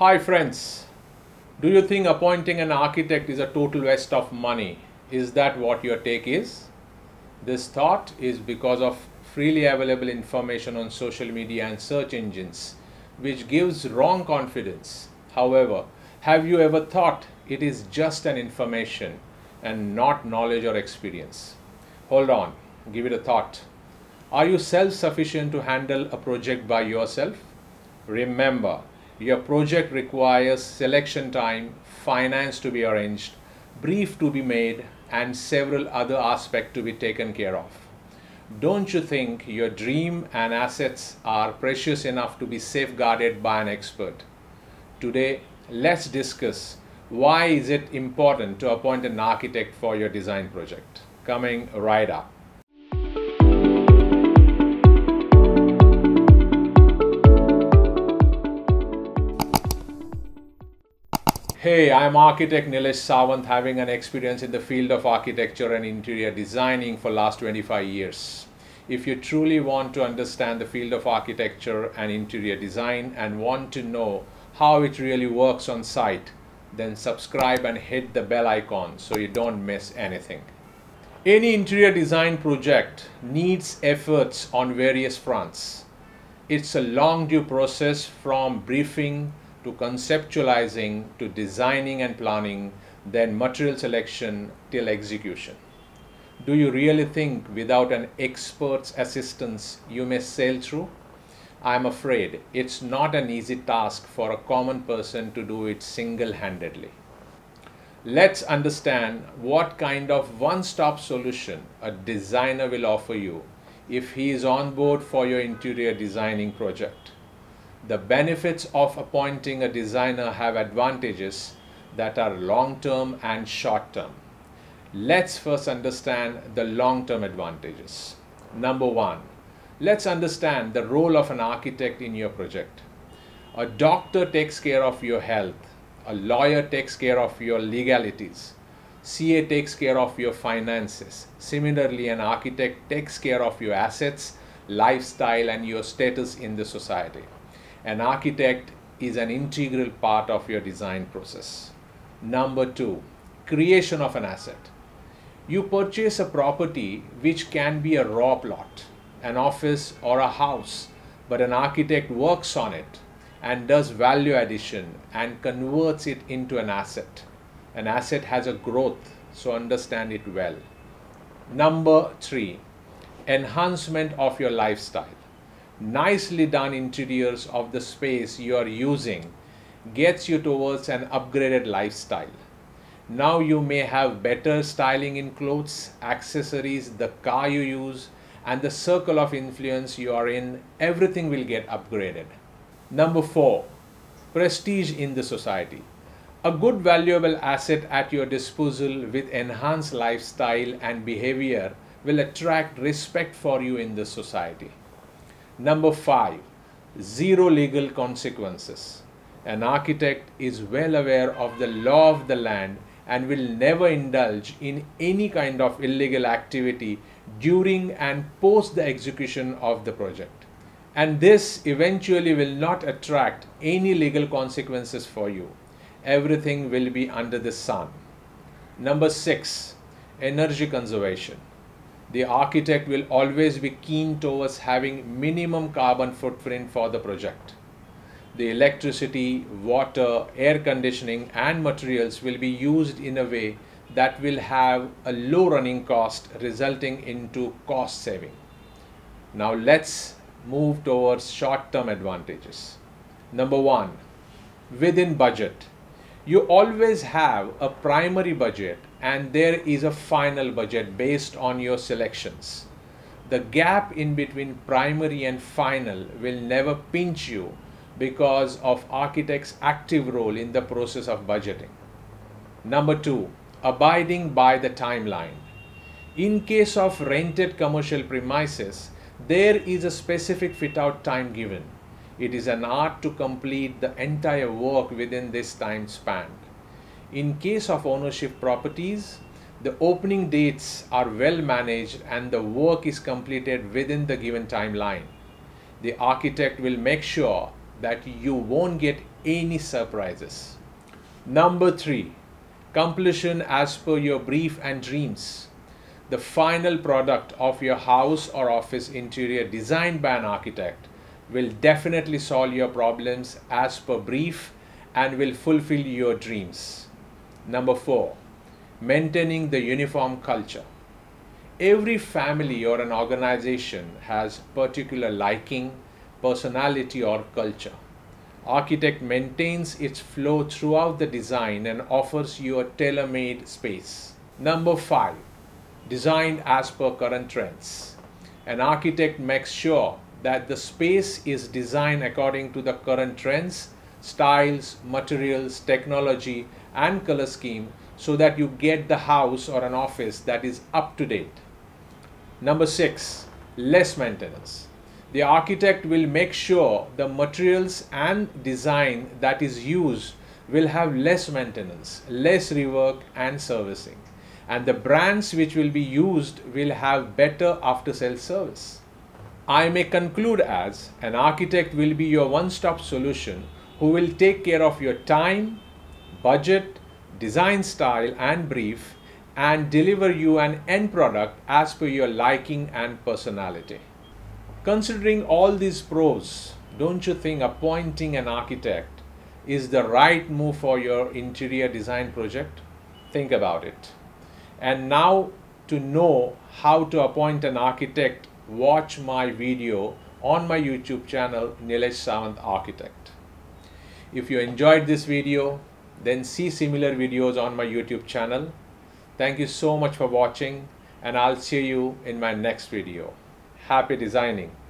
Hi friends, do you think appointing an architect is a total waste of money? Is that what your take is? This thought is because of freely available information on social media and search engines, which gives wrong confidence. However, have you ever thought it is just an information and not knowledge or experience? Hold on, give it a thought. Are you self-sufficient to handle a project by yourself? Remember, your project requires selection time, finance to be arranged, brief to be made, and several other aspects to be taken care of. Don't you think your dream and assets are precious enough to be safeguarded by an expert? Today, let's discuss why is it important to appoint an architect for your design project. Coming right up. Hey, I'm architect Nilesh Sawant, having an experience in the field of architecture and interior designing for last 25 years. If you truly want to understand the field of architecture and interior design and want to know how it really works on site, then subscribe and hit the bell icon so you don't miss anything. Any interior design project needs efforts on various fronts. It's a long due process from briefing to conceptualizing, to designing and planning, then material selection till execution. Do you really think without an expert's assistance you may sail through? I'm afraid it's not an easy task for a common person to do it single-handedly. Let's understand what kind of one-stop solution a designer will offer you if he is on board for your interior designing project. The benefits of appointing a designer have advantages that are long-term and short-term. Let's first understand the long-term advantages. Number one, let's understand the role of an architect in your project. A doctor takes care of your health. A lawyer takes care of your legalities. CA takes care of your finances. Similarly, an architect takes care of your assets, lifestyle, and your status in the society. An architect is an integral part of your design process. Number two, creation of an asset. You purchase a property which can be a raw plot, an office or a house, but an architect works on it and does value addition and converts it into an asset. An asset has a growth, so understand it well. Number three, enhancement of your lifestyle. Nicely done interiors of the space you are using gets you towards an upgraded lifestyle. Now you may have better styling in clothes, accessories, the car you use, and the circle of influence you are in. Everything will get upgraded. Number four, prestige in the society. A good valuable asset at your disposal with enhanced lifestyle and behavior will attract respect for you in the society. Number five, zero legal consequences. An architect is well aware of the law of the land and will never indulge in any kind of illegal activity during and post the execution of the project. And this eventually will not attract any legal consequences for you. Everything will be under the sun. Number six, energy conservation. The architect will always be keen towards having minimum carbon footprint for the project. The electricity, water, air conditioning and materials will be used in a way that will have a low running cost, resulting into cost saving. Now let's move towards short-term advantages. Number one, within budget. You always have a primary budget and there is a final budget based on your selections. The gap in between primary and final will never pinch you because of architect's active role in the process of budgeting. Number two, abiding by the timeline. In case of rented commercial premises, there is a specific fit-out time given. It is an art to complete the entire work within this time span. In case of ownership properties, the opening dates are well managed and the work is completed within the given timeline. The architect will make sure that you won't get any surprises. Number 3, completion as per your brief and dreams. The final product of your house or office interior designed by an architect will definitely solve your problems as per brief and will fulfill your dreams. Number 4, maintaining the uniform culture. Every family or an organization has particular liking, personality or culture. Architect maintains its flow throughout the design and offers you a tailor-made space. Number 5, designed as per current trends. An architect makes sure that the space is designed according to the current trends, styles, materials, technology and color scheme so that you get the house or an office that is up to date. Number 6, less maintenance. The architect will make sure the materials and design that is used will have less maintenance, less rework and servicing. And the brands which will be used will have better after-sales service. I may conclude as an architect will be your one-stop solution who will take care of your time, budget, design style and brief and deliver you an end product as per your liking and personality. Considering all these pros, don't you think appointing an architect is the right move for your interior design project? Think about it. And now to know how to appoint an architect, watch my video on my YouTube channel Nilesh Sawant Architect. If you enjoyed this video, then see similar videos on my YouTube channel. Thank you so much for watching and I'll see you in my next video. Happy designing.